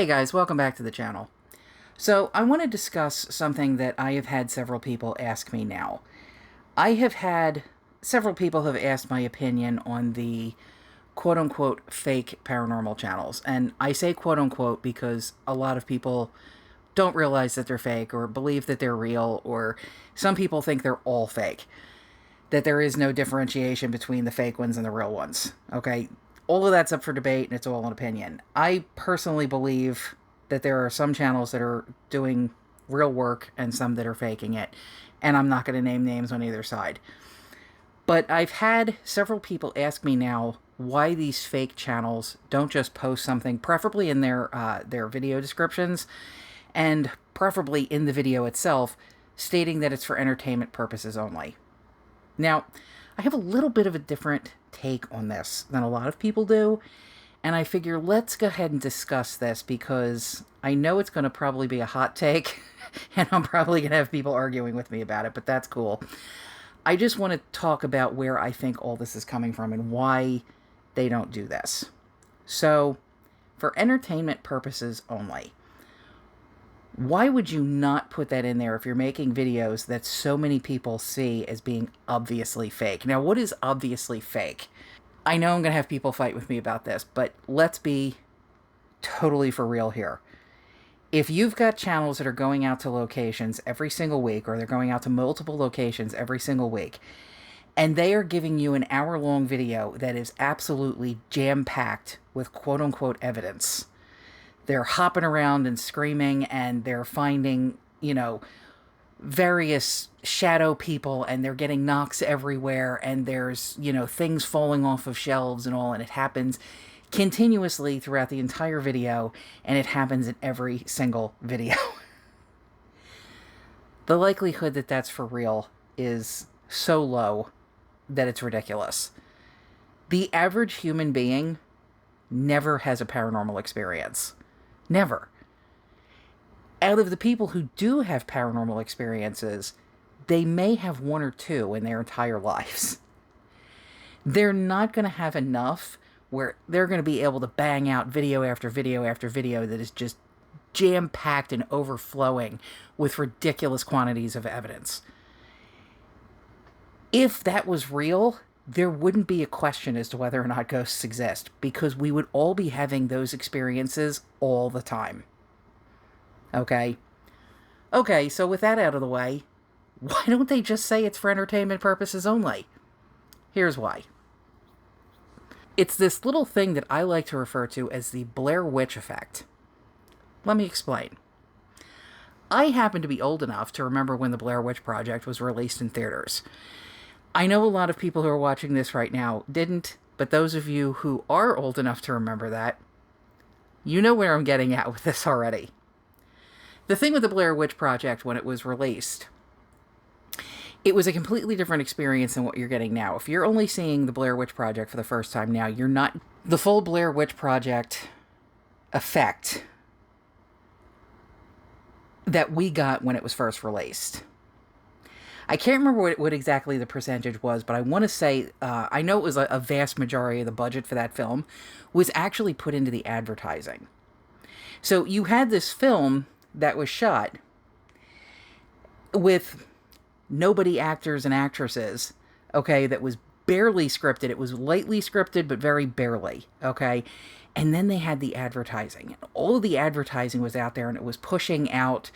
Hey guys, welcome back to the channel. So I want to discuss something that I have had several people ask me now. I have had several people have asked my opinion on the quote-unquote fake paranormal channels. And I say quote-unquote because a lot of people don't realize that they're fake or believe that they're real, or some people think they're all fake. That there is no differentiation between the fake ones and the real ones. Okay? All of that's up for debate, and it's all an opinion. I personally believe that there are some channels that are doing real work and some that are faking it, and I'm not going to name names on either side. But I've had several people ask me now why these fake channels don't just post something, preferably in their video descriptions, and preferably in the video itself, stating that it's for entertainment purposes only. Now, I have a little bit of a different take on this than a lot of people do, and I figure let's go ahead and discuss this because I know it's going to probably be a hot take, and I'm probably going to have people arguing with me about it, but that's cool. I just want to talk about where I think all this is coming from and why they don't do this. So, for entertainment purposes only, why would you not put that in there if you're making videos that so many people see as being obviously fake? Now, what is obviously fake? I know I'm going to have people fight with me about this, but let's be totally for real here. If you've got channels that are going out to locations every single week, or they're going out to multiple locations every single week, and they are giving you an hour-long video that is absolutely jam-packed with quote-unquote evidence, they're hopping around and screaming, and they're finding, various shadow people, and they're getting knocks everywhere, and there's, things falling off of shelves and all, and it happens continuously throughout the entire video, and it happens in every single video. The likelihood that that's for real is so low that it's ridiculous. The average human being never has a paranormal experience. Never. Out of the people who do have paranormal experiences, they may have one or two in their entire lives. They're not going to have enough where they're going to be able to bang out video after video after video that is just jam-packed and overflowing with ridiculous quantities of evidence. If that was real, there wouldn't be a question as to whether or not ghosts exist, because we would all be having those experiences all the time. Okay? Okay, so with that out of the way, why don't they just say it's for entertainment purposes only? Here's why. It's this little thing that I like to refer to as the Blair Witch effect. Let me explain. I happen to be old enough to remember when the Blair Witch Project was released in theaters. I know a lot of people who are watching this right now didn't, but those of you who are old enough to remember that, you know where I'm getting at with this already. The thing with the Blair Witch Project when it was released, it was a completely different experience than what you're getting now. If you're only seeing the Blair Witch Project for the first time now, you're not the full Blair Witch Project effect that we got when it was first released. I can't remember what exactly the percentage was, but I want to say, I know it was a vast majority of the budget for that film was actually put into the advertising. So you had this film that was shot with nobody actors and actresses, okay, that was barely scripted. It was lightly scripted, but very barely, okay? And then they had the advertising. All of the advertising was out there, and it was pushing out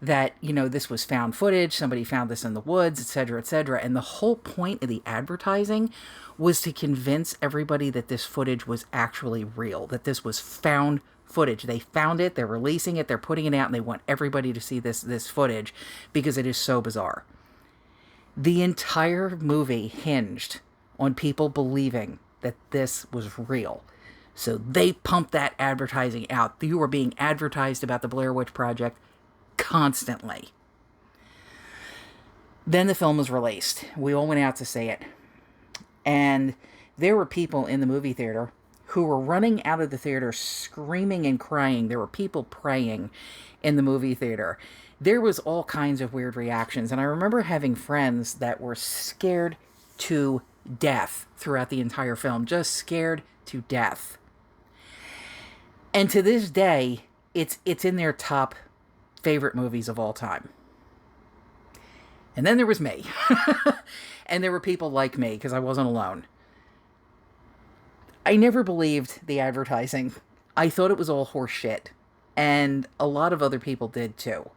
that, this was found footage, somebody found this in the woods, etc., etc. And the whole point of the advertising was to convince everybody that this footage was actually real, that this was found footage. They found it, they're releasing it, they're putting it out, and they want everybody to see this footage because it is so bizarre. The entire movie hinged on people believing that this was real. So they pumped that advertising out. You were being advertised about the Blair Witch Project constantly. Then the film was released. We all went out to see it. And there were people in the movie theater who were running out of the theater screaming and crying. There were people praying in the movie theater. There was all kinds of weird reactions. And I remember having friends that were scared to death throughout the entire film. Just scared to death. And to this day, It's in their top favorite movies of all time. And then there was me. And there were people like me, because I wasn't alone. I never believed the advertising. I thought it was all horse shit. And a lot of other people did too.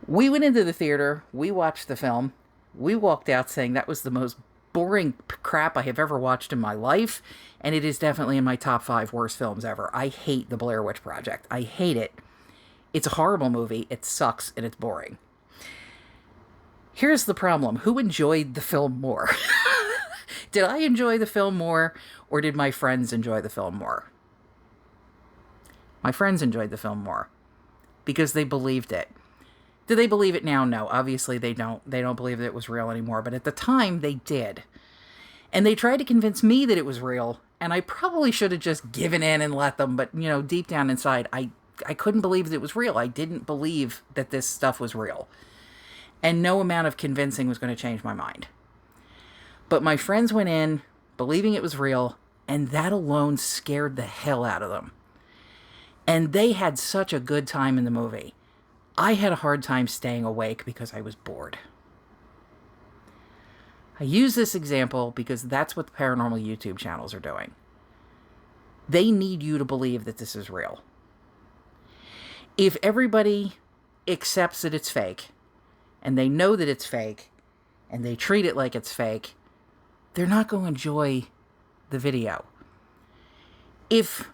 We went into the theater, we watched the film, we walked out saying that was the most boring crap I have ever watched in my life, and it is definitely in my top 5 worst films ever. I hate The Blair Witch Project. I hate it. It's a horrible movie, it sucks, and it's boring. Here's the problem. Who enjoyed the film more? Did I enjoy the film more, or did my friends enjoy the film more? My friends enjoyed the film more, because they believed it. Do they believe it now? No. Obviously, they don't. They don't believe that it was real anymore. But at the time, they did. And they tried to convince me that it was real. And I probably should have just given in and let them. But, you know, deep down inside, I couldn't believe that it was real. I didn't believe that this stuff was real. And no amount of convincing was going to change my mind. But my friends went in believing it was real. And that alone scared the hell out of them. And they had such a good time in the movie. I had a hard time staying awake because I was bored. I use this example because that's what the paranormal YouTube channels are doing. They need you to believe that this is real. If everybody accepts that it's fake, and they know that it's fake, and they treat it like it's fake, they're not going to enjoy the video. If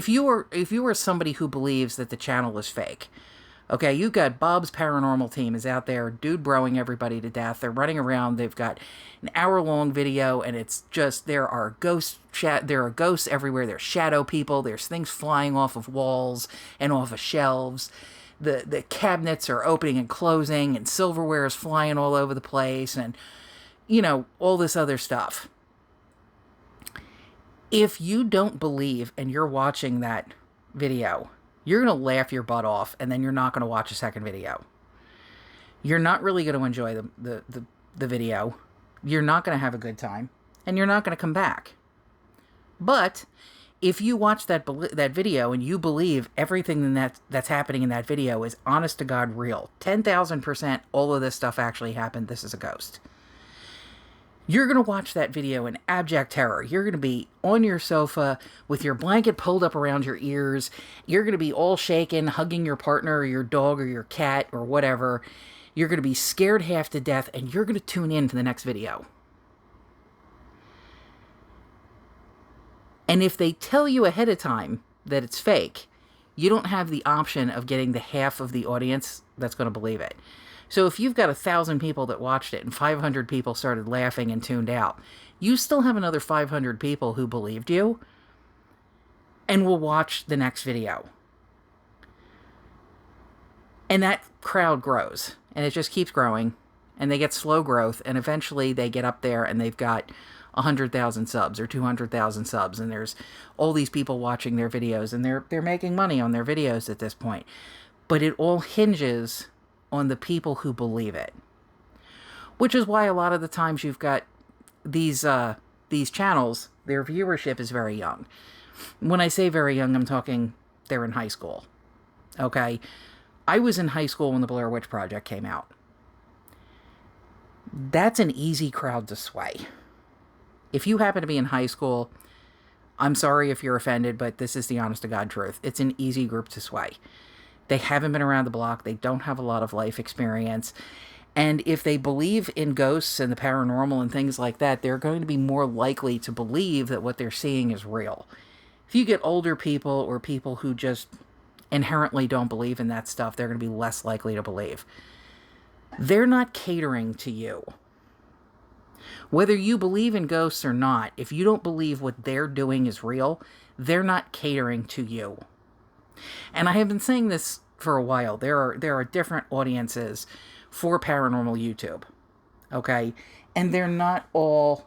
you are somebody who believes that the channel is fake, okay, you've got Bob's Paranormal team is out there, dude broing everybody to death. They're running around. They've got an hour-long video, and it's just, there are ghosts everywhere. There's shadow people. There's things flying off of walls and off of shelves. The cabinets are opening and closing, and silverware is flying all over the place, and, you know, all this other stuff. If you don't believe and you're watching that video, you're going to laugh your butt off, and then you're not going to watch a second video. You're not really going to enjoy the video. You're not going to have a good time, and you're not going to come back. But if you watch that video and you believe everything that's happening in that video is honest to God real, 10,000% all of this stuff actually happened, this is a ghost. You're going to watch that video in abject terror. You're going to be on your sofa with your blanket pulled up around your ears. You're going to be all shaken, hugging your partner or your dog or your cat or whatever. You're going to be scared half to death, and you're going to tune in to the next video. And if they tell you ahead of time that it's fake, you don't have the option of getting the half of the audience that's going to believe it. So if you've got 1,000 people that watched it and 500 people started laughing and tuned out, you still have another 500 people who believed you and will watch the next video. And that crowd grows, and it just keeps growing, and they get slow growth, and eventually they get up there and they've got 100,000 subs or 200,000 subs, and there's all these people watching their videos, and they're making money on their videos at this point. But it all hinges on the people who believe it. Which is why a lot of the times you've got these channels, their viewership is very young. When I say very young, I'm talking they're in high school. Okay? I was in high school when the Blair Witch Project came out. That's an easy crowd to sway. If you happen to be in high school, I'm sorry if you're offended, but this is the honest to God truth. It's an easy group to sway. They haven't been around the block. They don't have a lot of life experience. And if they believe in ghosts and the paranormal and things like that, they're going to be more likely to believe that what they're seeing is real. If you get older people or people who just inherently don't believe in that stuff, they're going to be less likely to believe. They're not catering to you. Whether you believe in ghosts or not, if you don't believe what they're doing is real, they're not catering to you. And I have been saying this for a while. There are different audiences for paranormal YouTube. Okay? And they're not all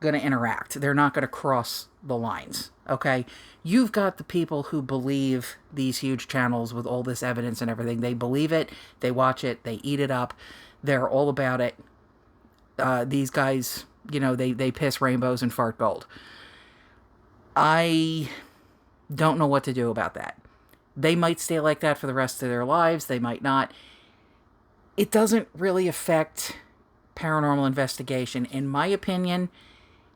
going to interact. They're not going to cross the lines. Okay? You've got the people who believe these huge channels with all this evidence and everything. They believe it. They watch it. They eat it up. They're all about it. These guys, you know, they piss rainbows and fart gold. I Don't know what to do about that. They might stay like that for the rest of their lives. They might not. It doesn't really affect paranormal investigation. In my opinion,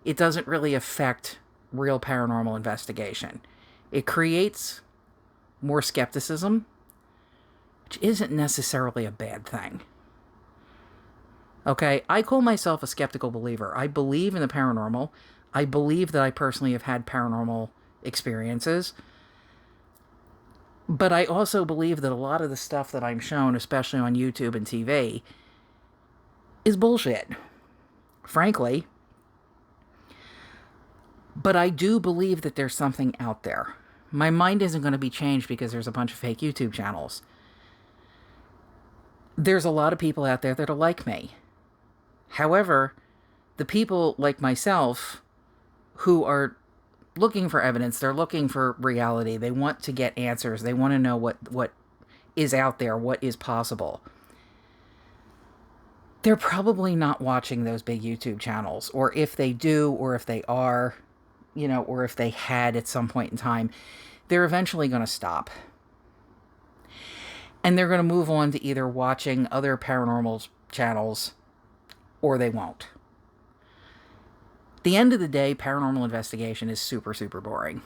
it doesn't really affect real paranormal investigation. It creates more skepticism, which isn't necessarily a bad thing. Okay, I call myself a skeptical believer. I believe in the paranormal. I believe that I personally have had paranormal experiences. But I also believe that a lot of the stuff that I'm shown, especially on YouTube and TV, is bullshit. Frankly. But I do believe that there's something out there. My mind isn't going to be changed because there's a bunch of fake YouTube channels. There's a lot of people out there that are like me. However, the people like myself who are looking for evidence, they're looking for reality, they want to get answers, they want to know what is out there, what is possible. They're probably not watching those big YouTube channels, or if they do, or if they are, or if they had at some point in time, they're eventually going to stop. And they're going to move on to either watching other paranormal channels, or they won't. At the end of the day, paranormal investigation is super, super boring.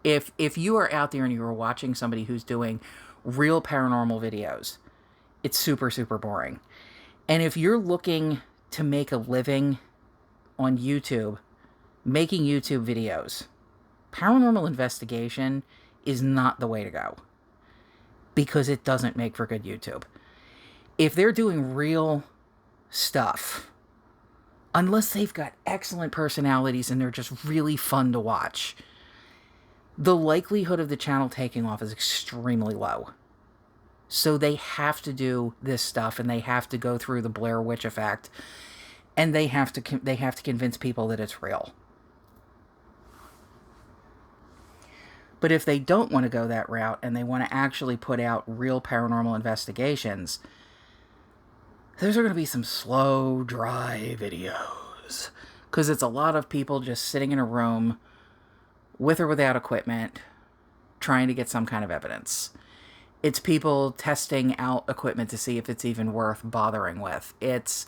If you are out there and you are watching somebody who's doing real paranormal videos, it's super, super boring. And if you're looking to make a living on YouTube, making YouTube videos, paranormal investigation is not the way to go. Because it doesn't make for good YouTube. If they're doing real stuff, unless they've got excellent personalities and they're just really fun to watch, the likelihood of the channel taking off is extremely low. So they have to do this stuff, and they have to go through the Blair Witch effect, and they have to convince people that it's real. But if they don't want to go that route and they want to actually put out real paranormal investigations, those are going to be some slow, dry videos. Because it's a lot of people just sitting in a room with or without equipment trying to get some kind of evidence. It's people testing out equipment to see if it's even worth bothering with. It's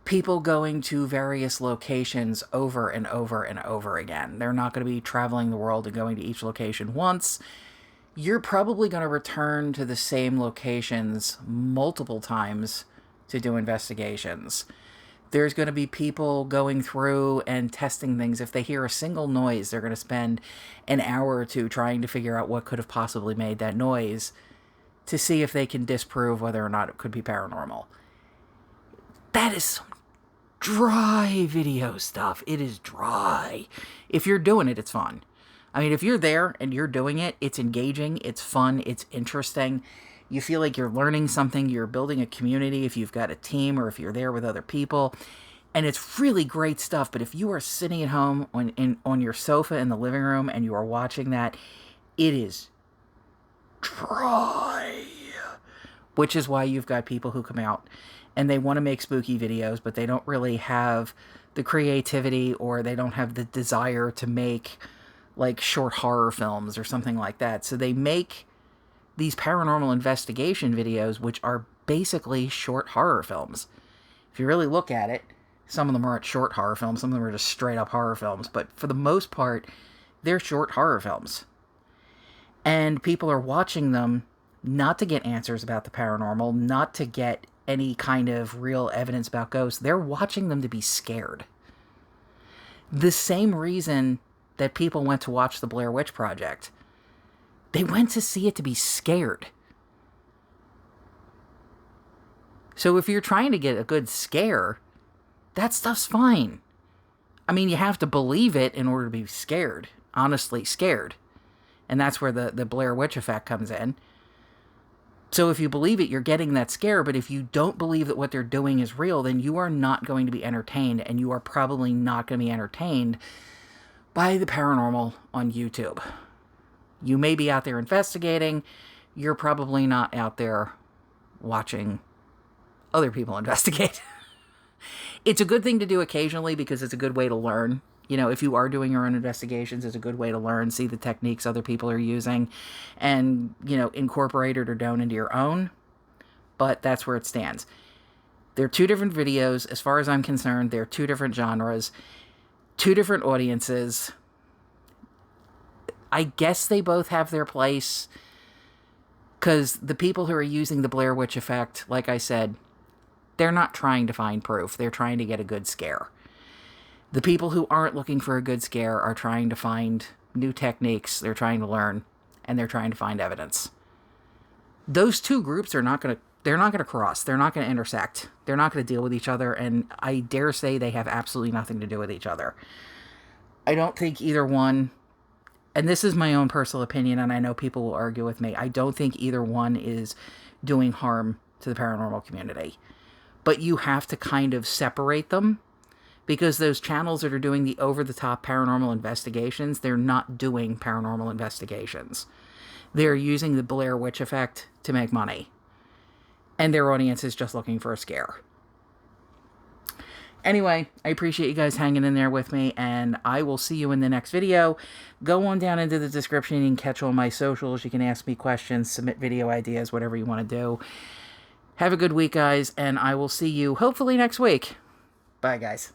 people going to various locations over and over and over again. They're not going to be traveling the world and going to each location once. You're probably going to return to the same locations multiple times to do investigations. There's going to be people going through and testing things. If they hear a single noise, they're going to spend an hour or two trying to figure out what could have possibly made that noise to see if they can disprove whether or not it could be paranormal. That is some dry video stuff. It is dry. If you're doing it, it's fun. I mean, if you're there and you're doing it, it's engaging, it's fun, it's interesting. You feel like you're learning something, you're building a community if you've got a team or if you're there with other people. And it's really great stuff. But if you are sitting at home on your sofa in the living room and you are watching that, it is dry. Which is why you've got people who come out and they want to make spooky videos, but they don't really have the creativity or they don't have the desire to make like short horror films or something like that. So they make these paranormal investigation videos, which are basically short horror films. If you really look at it, some of them aren't short horror films, some of them are just straight up horror films, but for the most part, they're short horror films. And people are watching them not to get answers about the paranormal, not to get any kind of real evidence about ghosts. They're watching them to be scared. The same reason that people went to watch the Blair Witch Project. They went to see it to be scared. So if you're trying to get a good scare, that stuff's fine. I mean, you have to believe it in order to be scared. Honestly scared. And that's where the Blair Witch effect comes in. So if you believe it, you're getting that scare. But if you don't believe that what they're doing is real, then you are not going to be entertained. And you are probably not going to be entertained by the paranormal on YouTube. You may be out there investigating. You're probably not out there watching other people investigate. It's a good thing to do occasionally because it's a good way to learn. You know, if you are doing your own investigations, it's a good way to learn, see the techniques other people are using, and, you know, incorporate it or don't into your own. But that's where it stands. They're two different videos. As far as I'm concerned, they're two different genres, two different audiences. I guess they both have their place, because the people who are using the Blair Witch Effect, like I said, they're not trying to find proof. They're trying to get a good scare. The people who aren't looking for a good scare are trying to find new techniques, they're trying to learn, and they're trying to find evidence. Those two groups are not going to, they're not going to cross. They're not going to intersect. They're not going to deal with each other, and I dare say they have absolutely nothing to do with each other. I don't think either one, and this is my own personal opinion, and I know people will argue with me, I don't think either one is doing harm to the paranormal community. But you have to kind of separate them, because those channels that are doing the over-the-top paranormal investigations, they're not doing paranormal investigations. They're using the Blair Witch Effect to make money. And their audience is just looking for a scare. Anyway, I appreciate you guys hanging in there with me, and I will see you in the next video. Go on down into the description. You can catch all my socials. You can ask me questions, submit video ideas, whatever you want to do. Have a good week, guys, and I will see you hopefully next week. Bye, guys.